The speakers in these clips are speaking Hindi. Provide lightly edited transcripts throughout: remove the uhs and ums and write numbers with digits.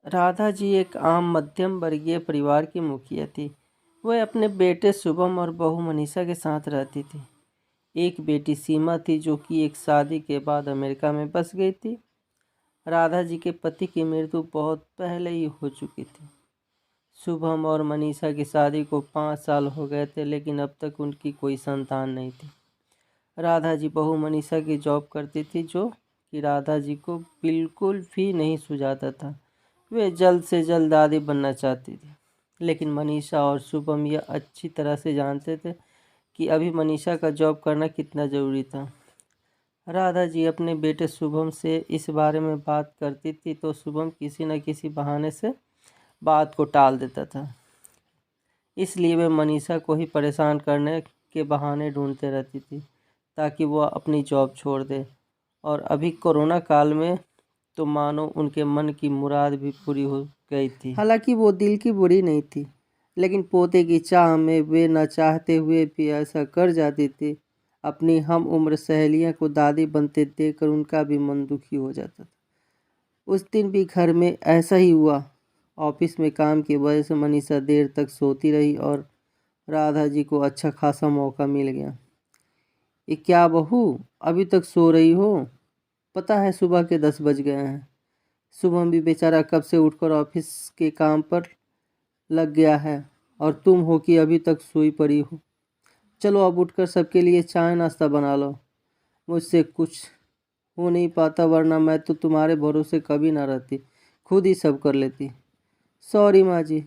राधा जी एक आम मध्यम वर्गीय परिवार की मुखिया थी। वह अपने बेटे शुभम और बहू मनीषा के साथ रहती थी। एक बेटी सीमा थी जो कि एक शादी के बाद अमेरिका में बस गई थी। राधा जी के पति की मृत्यु बहुत पहले ही हो चुकी थी। शुभम और मनीषा की शादी को 5 साल हो गए थे, लेकिन अब तक उनकी कोई संतान नहीं थी। राधा जी बहू मनीषा की जॉब करती थी, जो कि राधा जी को बिल्कुल भी नहीं सुझाता था। वे जल्द से जल्द दादी बनना चाहती थी, लेकिन मनीषा और शुभम यह अच्छी तरह से जानते थे कि अभी मनीषा का जॉब करना कितना ज़रूरी था। राधा जी अपने बेटे शुभम से इस बारे में बात करती थी तो शुभम किसी न किसी बहाने से बात को टाल देता था। इसलिए वे मनीषा को ही परेशान करने के बहाने ढूंढते रहती थी ताकि वह अपनी जॉब छोड़ दे। और अभी कोरोना काल में तो मानो उनके मन की मुराद भी पूरी हो गई थी। हालांकि वो दिल की बुरी नहीं थी, लेकिन पोते की चाह में वे न चाहते हुए भी ऐसा कर जाती थी। अपनी हम उम्र सहेलियां को दादी बनते देखकर उनका भी मन दुखी हो जाता था। उस दिन भी घर में ऐसा ही हुआ। ऑफिस में काम की वजह से मनीषा देर तक सोती रही और राधा जी को अच्छा खासा मौका मिल गया। ये क्या बहू, अभी तक सो रही हो? पता है सुबह के 10 बज गए हैं। शुभम भी बेचारा कब से उठकर ऑफिस के काम पर लग गया है और तुम हो कि अभी तक सोई पड़ी हो। चलो अब उठकर सबके लिए चाय नाश्ता बना लो। मुझसे कुछ हो नहीं पाता, वरना मैं तो तुम्हारे भरोसे कभी ना रहती, खुद ही सब कर लेती। सॉरी माँ जी,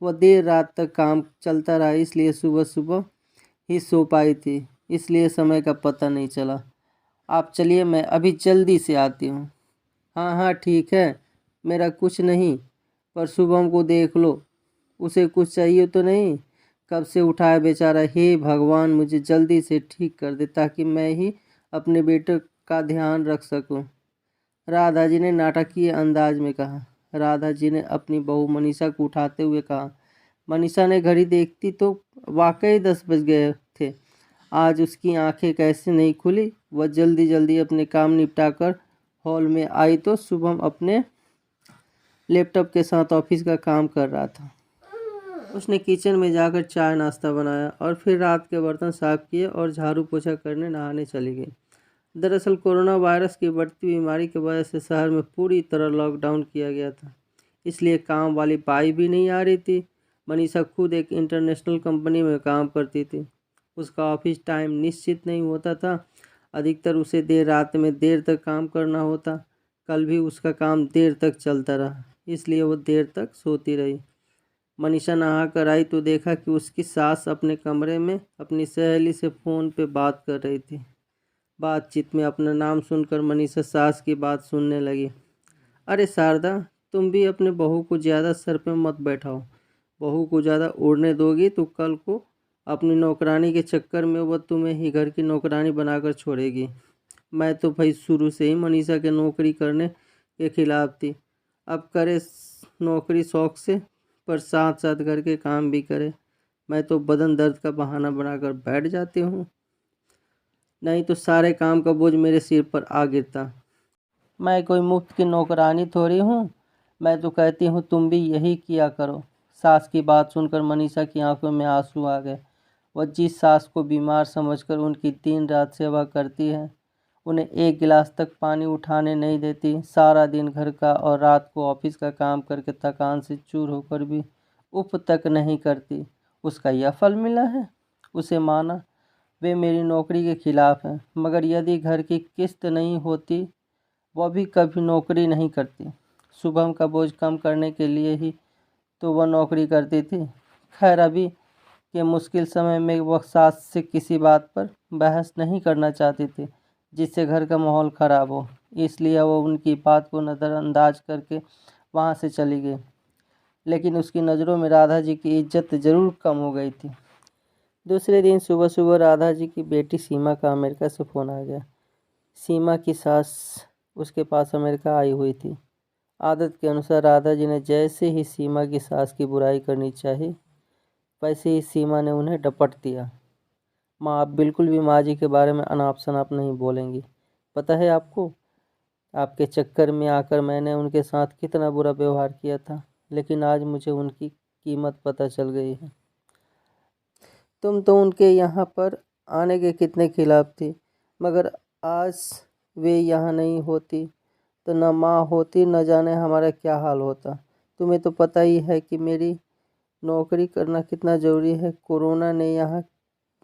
वह देर रात तक काम चलता रहा, इसलिए सुबह सुबह ही सो पाई थी, इसलिए समय का पता नहीं चला। आप चलिए, मैं अभी जल्दी से आती हूँ। हाँ हाँ ठीक है, मेरा कुछ नहीं, पर शुभम को देख लो, उसे कुछ चाहिए तो नहीं? कब से उठा है बेचारा। हे भगवान, मुझे जल्दी से ठीक कर दे ताकि मैं ही अपने बेटे का ध्यान रख सकूं। राधा जी ने नाटकीय अंदाज में कहा। राधा जी ने अपनी बहू मनीषा को उठाते हुए कहा। मनीषा ने घड़ी देखती तो वाकई 10 बज गए थे। आज उसकी आंखें कैसे नहीं खुली। वह जल्दी जल्दी अपने काम निपटाकर हॉल में आई तो शुभम अपने लैपटॉप के साथ ऑफिस का काम कर रहा था। उसने किचन में जाकर चाय नाश्ता बनाया और फिर रात के बर्तन साफ किए और झाड़ू पोछा करने नहाने चली गई। दरअसल कोरोना वायरस की बढ़ती बीमारी की वजह से शहर में पूरी तरह लॉकडाउन किया गया था, इसलिए काम वाली बाई भी नहीं आ रही थी। मनीषा खुद एक इंटरनेशनल कंपनी में काम करती थी। उसका ऑफिस टाइम निश्चित नहीं होता था। अधिकतर उसे देर रात में देर तक काम करना होता। कल भी उसका काम देर तक चलता रहा, इसलिए वो देर तक सोती रही। मनीषा नहा कर आई तो देखा कि उसकी सास अपने कमरे में अपनी सहेली से फ़ोन पे बात कर रही थी। बातचीत में अपना नाम सुनकर मनीषा सास की बात सुनने लगी। अरे शारदा, तुम भी अपने बहू को ज़्यादा सर पे मत बैठाओ। बहू को ज़्यादा उड़ने दोगी तो कल को अपनी नौकरानी के चक्कर में वह तुम्हें ही घर की नौकरानी बनाकर छोड़ेगी। मैं तो भाई शुरू से ही मनीषा के नौकरी करने के खिलाफ थी। अब करे नौकरी शौक से, पर साथ साथ घर के काम भी करे। मैं तो बदन दर्द का बहाना बनाकर बैठ जाती हूँ, नहीं तो सारे काम का बोझ मेरे सिर पर आ गिरता। मैं कोई मुफ्त की नौकरानी थोड़ी हूँ। मैं तो कहती हूँ तुम भी यही किया करो। सास की बात सुनकर मनीषा की आंखों में आंसू आ गए। वह जिस सास को बीमार समझकर उनकी दिन रात सेवा करती है, उन्हें एक गिलास तक पानी उठाने नहीं देती, सारा दिन घर का और रात को ऑफिस का काम करके थकान से चूर होकर भी उफ तक नहीं करती, उसका यह फल मिला है। उसे माना वे मेरी नौकरी के खिलाफ हैं, मगर यदि घर की किस्त नहीं होती वह भी कभी नौकरी नहीं करती। शुभम का बोझ कम करने के लिए ही तो वह नौकरी करती थी। खैर अभी के मुश्किल समय में वह सास से किसी बात पर बहस नहीं करना चाहती थी जिससे घर का माहौल ख़राब हो, इसलिए वह उनकी बात को नज़रअंदाज करके वहाँ से चली गई। लेकिन उसकी नज़रों में राधा जी की इज्जत ज़रूर कम हो गई थी। दूसरे दिन सुबह सुबह राधा जी की बेटी सीमा का अमेरिका से फ़ोन आ गया। सीमा की सास उसके पास अमेरिका आई हुई थी। आदत के अनुसार राधा जी ने जैसे ही सीमा की सास की बुराई करनी चाहिए, वैसे ही सीमा ने उन्हें डपट दिया। माँ, आप बिल्कुल भी माँ जी के बारे में अनाप शनाप नहीं बोलेंगी, पता है आपको? आपके चक्कर में आकर मैंने उनके साथ कितना बुरा व्यवहार किया था, लेकिन आज मुझे उनकी कीमत पता चल गई है। तुम तो उनके यहाँ पर आने के कितने खिलाफ थी, मगर आज वे यहाँ नहीं होती तो न माँ होती, न जाने हमारा क्या हाल होता। तुम्हें तो पता ही है कि मेरी नौकरी करना कितना ज़रूरी है। कोरोना ने यहाँ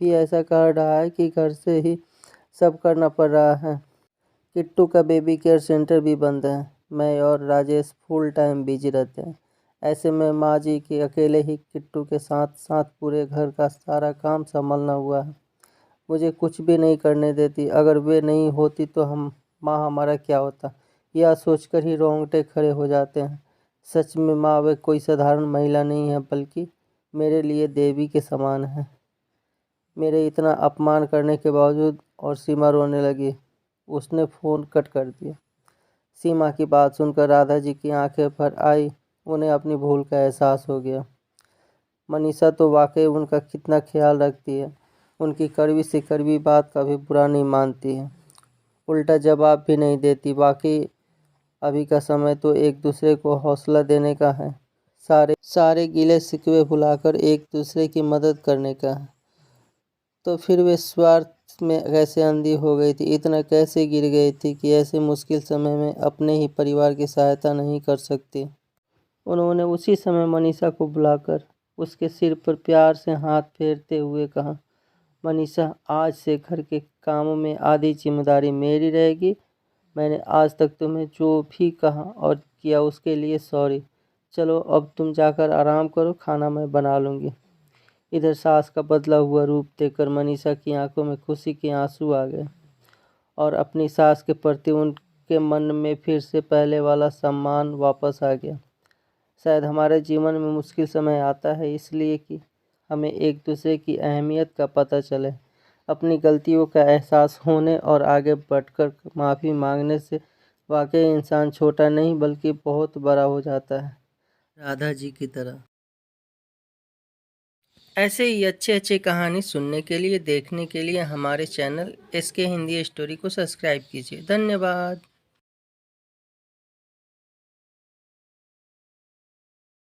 भी ऐसा कर रहा है कि घर से ही सब करना पड़ रहा है। किट्टू का बेबी केयर सेंटर भी बंद है। मैं और राजेश फुल टाइम बिजी रहते हैं। ऐसे में माँ जी के अकेले ही किट्टू के साथ साथ पूरे घर का सारा काम संभालना हुआ है। मुझे कुछ भी नहीं करने देती। अगर वे नहीं होती तो माँ हमारा क्या होता, यह सोचकर ही रोंगटे खड़े हो जाते हैं। सच में माँ वे कोई साधारण महिला नहीं है, बल्कि मेरे लिए देवी के समान है। मेरे इतना अपमान करने के बावजूद। और सीमा रोने लगी। उसने फ़ोन कट कर दिया। सीमा की बात सुनकर राधा जी की आंखें भर आई। उन्हें अपनी भूल का एहसास हो गया। मनीषा तो वाकई उनका कितना ख्याल रखती है। उनकी कड़वी से कड़वी बात का भी बुरा नहीं मानती है, उल्टा जवाब भी नहीं देती। वाकई अभी का समय तो एक दूसरे को हौसला देने का है, सारे गिले शिकवे भुलाकर एक दूसरे की मदद करने का है। तो फिर वे स्वार्थ में कैसे अंधी हो गई थी, इतना कैसे गिर गई थी कि ऐसे मुश्किल समय में अपने ही परिवार की सहायता नहीं कर सकती। उन्होंने उसी समय मनीषा को बुलाकर उसके सिर पर प्यार से हाथ फेरते हुए कहा, मनीषा, आज से घर के कामों में आधी जिम्मेदारी मेरी रहेगी। मैंने आज तक तुम्हें जो भी कहा और किया उसके लिए सॉरी। चलो अब तुम जाकर आराम करो, खाना मैं बना लूँगी। इधर सास का बदला हुआ रूप देखकर मनीषा की आंखों में खुशी के आंसू आ गए और अपनी सास के प्रति उनके मन में फिर से पहले वाला सम्मान वापस आ गया। शायद हमारे जीवन में मुश्किल समय आता है इसलिए कि हमें एक दूसरे की अहमियत का पता चले। अपनी गलतियों का एहसास होने और आगे बढ़कर माफ़ी मांगने से वाकई इंसान छोटा नहीं बल्कि बहुत बड़ा हो जाता है, राधा जी की तरह। ऐसे ही अच्छे अच्छे कहानी सुनने के लिए, देखने के लिए हमारे चैनल SK हिंदी स्टोरी को सब्सक्राइब कीजिए। धन्यवाद।